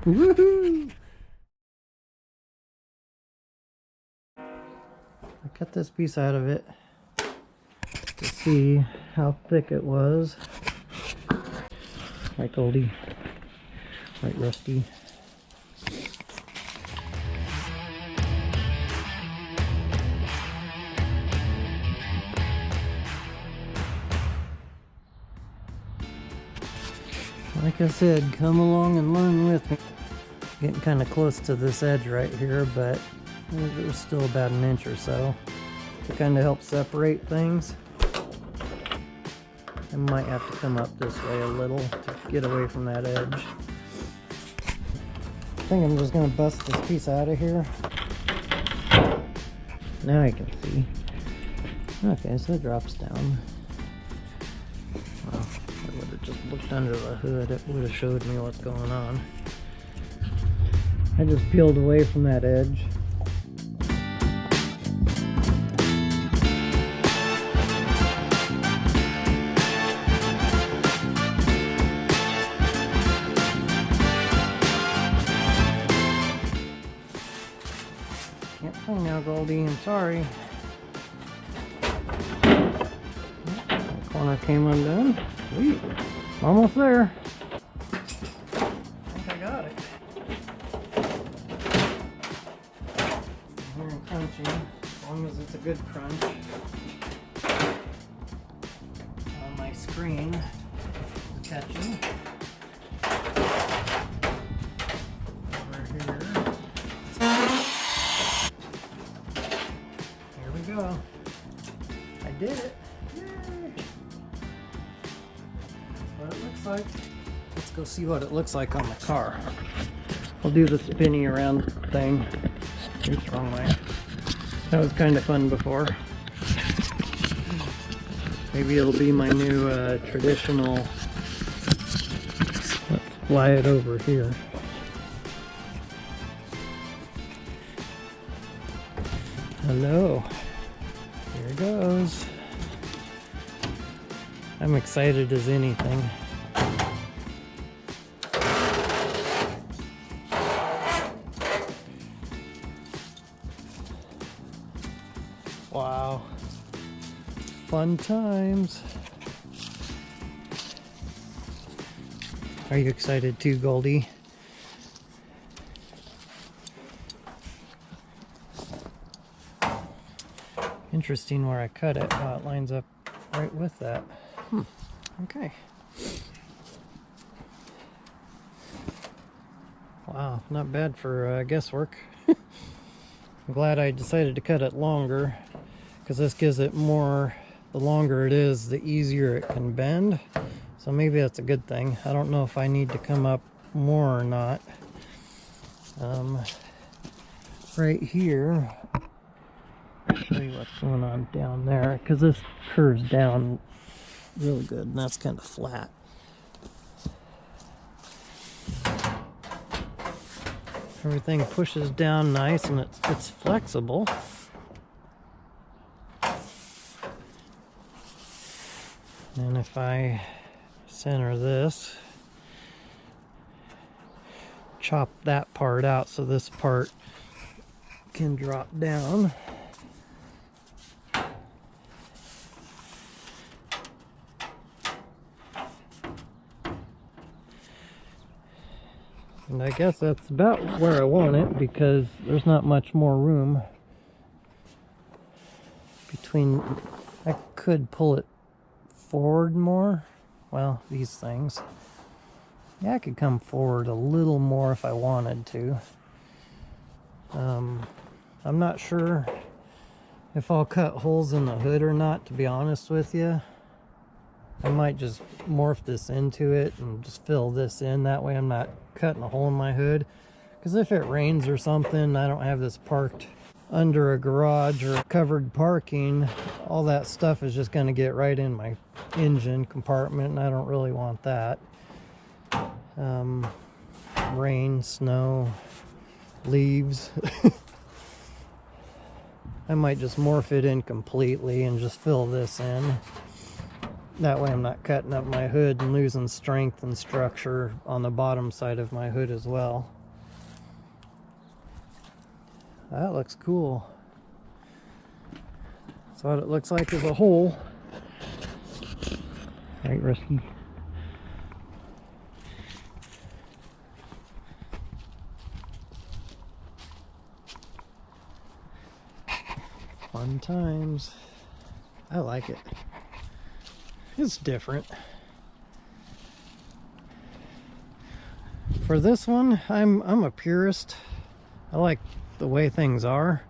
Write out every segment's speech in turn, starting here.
Woohoo! I cut this piece out of it to see how thick it was. Right, Goldie? Right, Rusty? Like I said, come along and learn with me. Getting kind of close to this edge right here, but there's still about an inch or so to kind of help separate things. I might have to come up this way a little to get away from that edge. I think I'm just going to bust this piece out of here. Now I can see. Okay, so it drops down. Well, I would have just looked under the hood. It would have showed me what's going on. I just peeled away from that edge. Can't play now, Goldie. I'm sorry. Corner came undone. Sweet. Almost there. I think I got it. I'm hearing crunching, as long as it's a good crunch. On my screen, it's catching. Over here. Here we go. I did it. What it looks like. Let's go see what it looks like on the car. I'll do the spinny around thing. Oops, wrong way. That was kind of fun before. Maybe it'll be my new traditional. Let's fly it over here. Hello. Here it goes. I'm excited as anything. Wow. Fun times. Are you excited too, Goldie? Interesting where I cut it, how it lines up right with that. Okay. Wow, not bad for guesswork. I'm glad I decided to cut it longer, because this gives it more, the longer it is, the easier it can bend. So maybe that's a good thing. I don't know if I need to come up more or not. Right here, I'll show you what's going on down there, because this curves down really good, and that's kind of flat. Everything pushes down nice, and it's flexible. And if I center this, chop that part out so this part can drop down. And I guess that's about where I want it, because there's not much more room between. I could pull it forward more. Well, these things. Yeah, I could come forward a little more if I wanted to. I'm not sure if I'll cut holes in the hood or not, to be honest with you. I might just morph this into it and just fill this in. That way I'm not cutting a hole in my hood. Because if it rains or something, I don't have this parked under a garage or covered parking. All that stuff is just going to get right in my engine compartment, and I don't really want that. Rain, snow, leaves. I might just morph it in completely and just fill this in. That way I'm not cutting up my hood and losing strength and structure on the bottom side of my hood as well. That looks cool. So what it looks like is a hole. Right, Rusty? Fun times. I like it. It's different. For this one, I'm a purist. I like the way things are,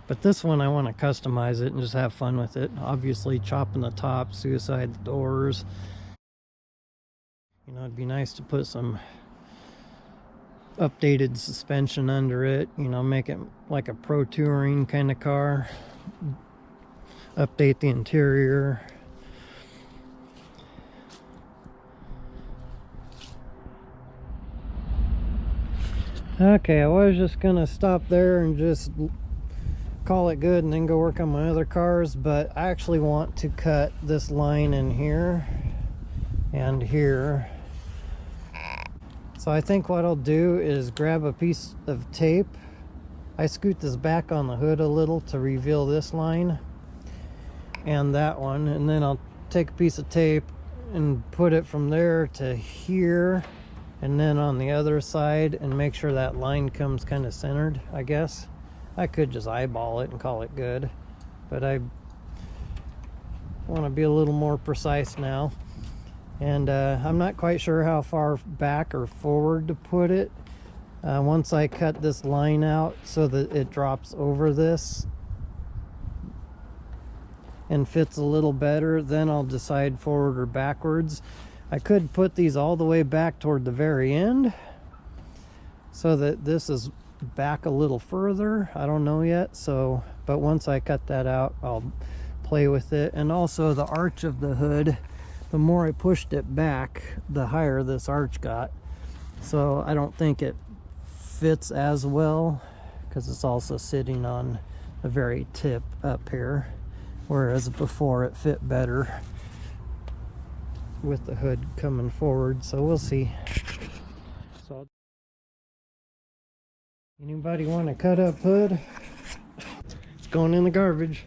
but this one I want to customize it and just have fun with it. Obviously chopping the top, suicide the doors. You know, it'd be nice to put some updated suspension under it, you know, make it like a pro touring kind of car. Update the interior. Okay, I was just gonna stop there and just call it good and then go work on my other cars, but I actually want to cut this line in here and here. So I think what I'll do is grab a piece of tape. I scoot this back on the hood a little to reveal this line and that one, and then I'll take a piece of tape and put it from there to here and then on the other side and make sure that line comes kind of centered, I guess. I could just eyeball it and call it good, but I want to be a little more precise now. And I'm not quite sure how far back or forward to put it. Once I cut this line out so that it drops over this and fits a little better, then I'll decide forward or backwards. I could put these all the way back toward the very end so that this is back a little further. I don't know yet, so but once I cut that out, I'll play with it. And also the arch of the hood, the more I pushed it back, the higher this arch got. So I don't think it fits as well because it's also sitting on the very tip up here, whereas before it fit better with the hood coming forward. So we'll see. So anybody want a cut up hood? It's going in the garbage.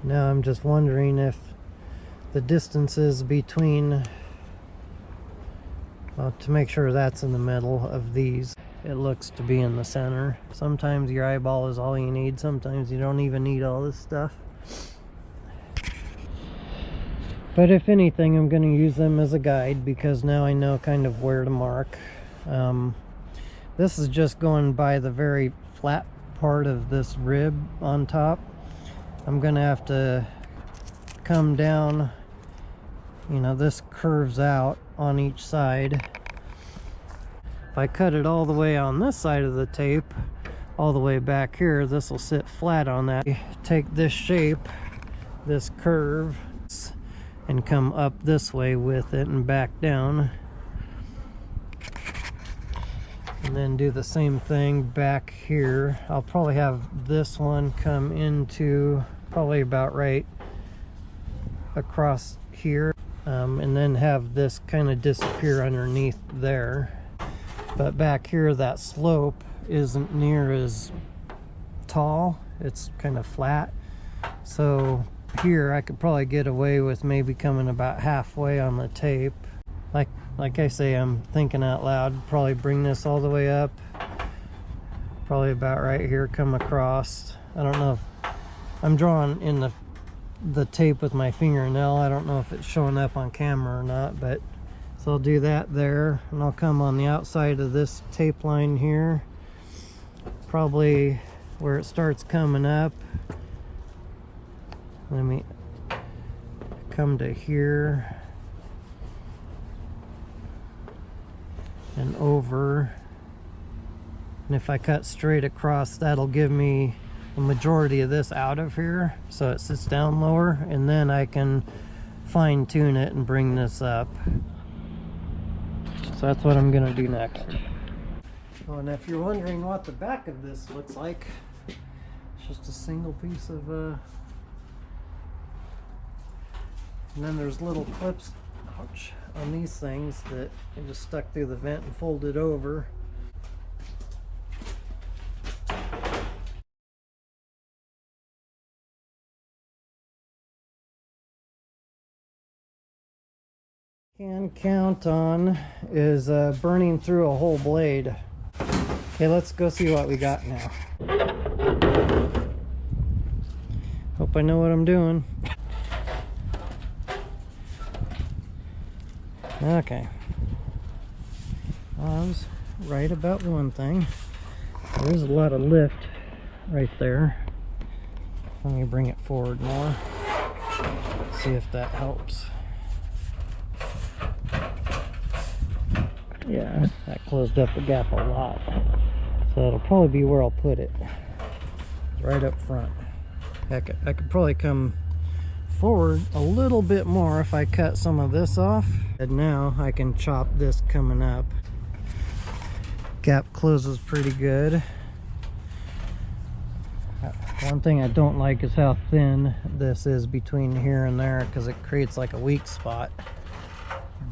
Now I'm just wondering if the distances between, well, to make sure that's in the middle of these, it looks to be in the center. Sometimes your eyeball is all you need, sometimes you don't even need all this stuff. But if anything, I'm going to use them as a guide because now I know kind of where to mark. This is just going by the very flat part of this rib on top. I'm going to have to come down, you know, this curves out on each side. If I cut it all the way on this side of the tape, all the way back here, this will sit flat on that. Take this shape, this curve, and come up this way with it and back down. And then do the same thing back here. I'll probably have this one come into probably about right across here, and then have this kind of disappear underneath there. But back here, that slope isn't near as tall. It's kind of flat. So here I could probably get away with maybe coming about halfway on the tape. Like I say, I'm thinking out loud. Probably bring this all the way up. Probably about right here, come across. I don't know if I'm drawing in the tape with my fingernail. I don't know if it's showing up on camera or not, but so I'll do that there, and I'll come on the outside of this tape line here, probably where it starts coming up. Let me come to here and over, and if I cut straight across, that'll give me the majority of this out of here so it sits down lower, and then I can fine tune it and bring this up. So that's what I'm gonna do next. Oh, and if you're wondering what the back of this looks like, it's just a single piece of and then there's little clips, ouch, on these things that I just stuck through the vent and folded over. Can count on is burning through a whole blade. Okay, let's go see what we got now. Hope I know what I'm doing. Okay. I was right about one thing. There's a lot of lift right there. Let me bring it forward more. See if that helps. Yeah, that closed up the gap a lot. So it'll probably be where I'll put it. Right up front. Heck, I could probably come forward a little bit more if I cut some of this off. And now I can chop this coming up. Gap closes pretty good. One thing I don't like is how thin this is between here and there, because it creates like a weak spot.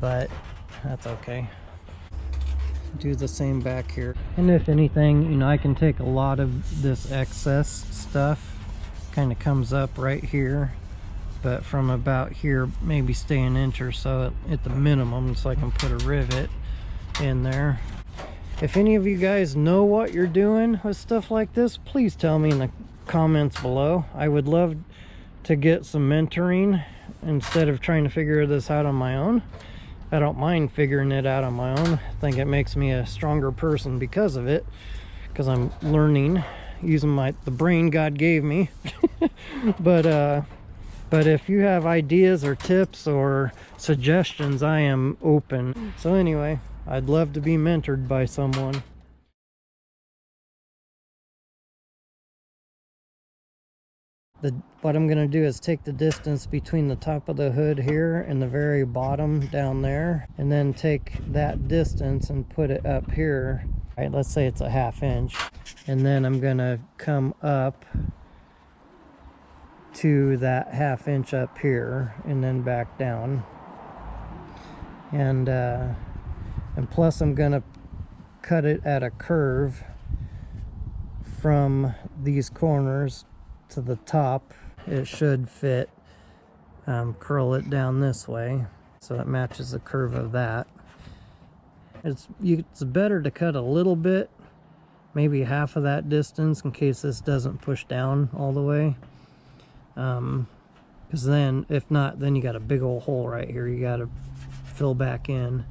But that's okay. Do the same back here. And if anything, you know, I can take a lot of this excess stuff, kind of comes up right here, but from about here maybe stay an inch or so at the minimum, so I can put a rivet in there. If any of you guys know what you're doing with stuff like this, please tell me in the comments below. I would love to get some mentoring instead of trying to figure this out on my own. I don't mind figuring it out on my own. I think it makes me a stronger person because of it, because I'm learning using the brain God gave me. but if you have ideas or tips or suggestions, I am open. So anyway, I'd love to be mentored by someone. What I'm going to do is take the distance between the top of the hood here and the very bottom down there, and then take that distance and put it up here. All right, let's say it's a 1/2 inch, and then I'm going to come up to that 1/2 inch up here and then back down, and plus I'm going to cut it at a curve from these corners to the top. It should fit. Curl it down this way so it matches the curve of that. It's better to cut a little bit, maybe half of that distance, in case this doesn't push down all the way, because then if not, then you got a big old hole right here you got to fill back in,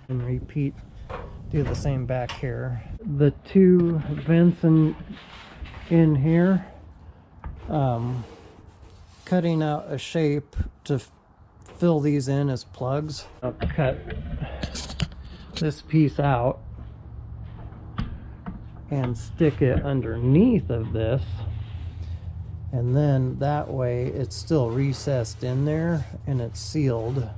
and repeat, do the same back here. The two vents in here, cutting out a shape to fill these in as plugs. I'll cut this piece out and stick it underneath of this, and then that way it's still recessed in there and it's sealed.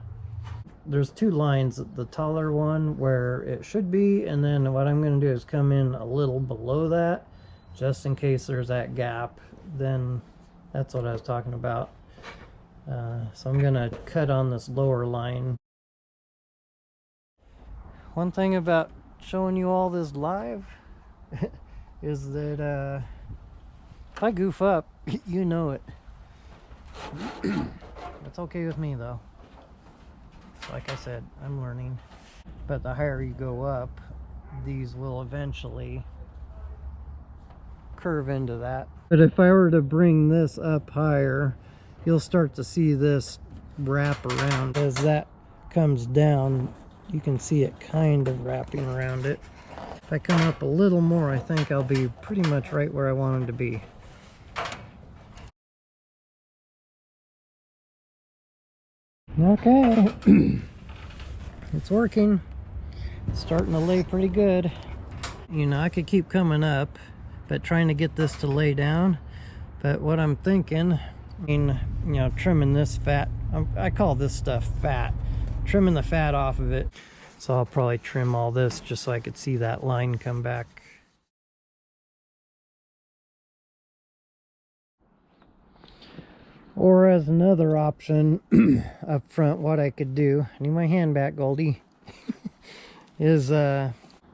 There's two lines, the taller one where it should be, and then what I'm going to do is come in a little below that just in case there's that gap. Then that's what I was talking about. So I'm gonna cut on this lower line. One thing about showing you all this live is that if I goof up, you know it. That's okay with me though. Like I said, I'm learning. But the higher you go up, these will eventually curve into that. But if I were to bring this up higher, you'll start to see this wrap around. As that comes down, you can see it kind of wrapping around it. If I come up a little more, I think I'll be pretty much right where I want them to be. Okay. It's working. It's starting to lay pretty good. You know, I could keep coming up, but trying to get this to lay down. But what I'm thinking, you know, trimming this fat, I call this stuff fat, trimming the fat off of it. So I'll probably trim all this just so I could see that line come back. Or as another option up front, what I could do, I need my hand back, Goldie, is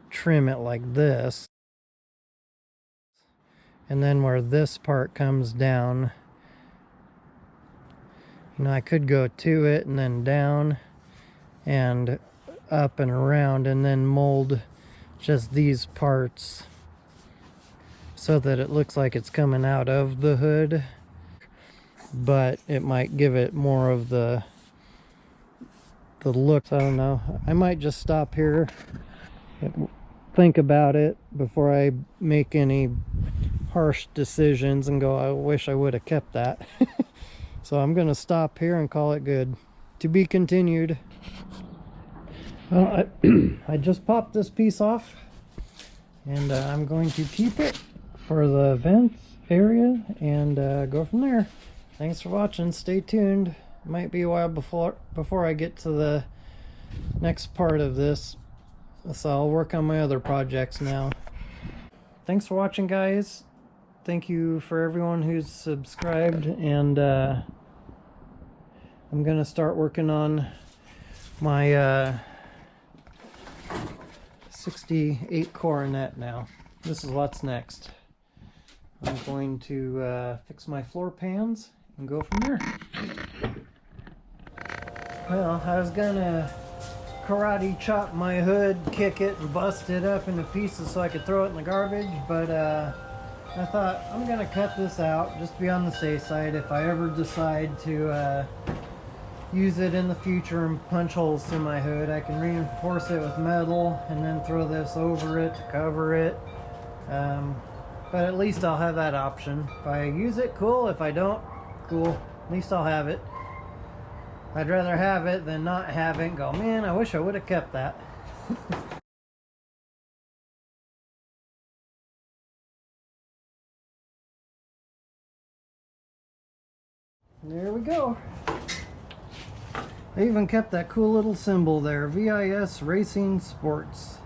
trim it like this. And then where this part comes down, you know, I could go to it and then down and up and around and then mold just these parts so that it looks like it's coming out of the hood, but it might give it more of the look. I don't know. I might just stop here and think about it before I make any harsh decisions and go, I wish I would have kept that. So I'm gonna stop here and call it good. To be continued. Well, I just popped this piece off, and I'm going to keep it for the vents area and go from there. Thanks for watching. Stay tuned. Might be a while before I get to the next part of this, so I'll work on my other projects now. Thanks for watching, guys. Thank you for everyone who's subscribed, and I'm gonna start working on my 68 Coronet now. This is what's next. I'm going to fix my floor pans and go from there. Well, I was gonna karate chop my hood, kick it, and bust it up into pieces so I could throw it in the garbage, but I thought I'm gonna cut this out just to be on the safe side. If I ever decide to use it in the future and punch holes through my hood, I can reinforce it with metal and then throw this over it to cover it. But at least I'll have that option. If I use it, cool. If I don't, cool. At least I'll have it. I'd rather have it than not have it and go, man, I wish I would have kept that. There we go. I even kept that cool little symbol there, VIS Racing Sports.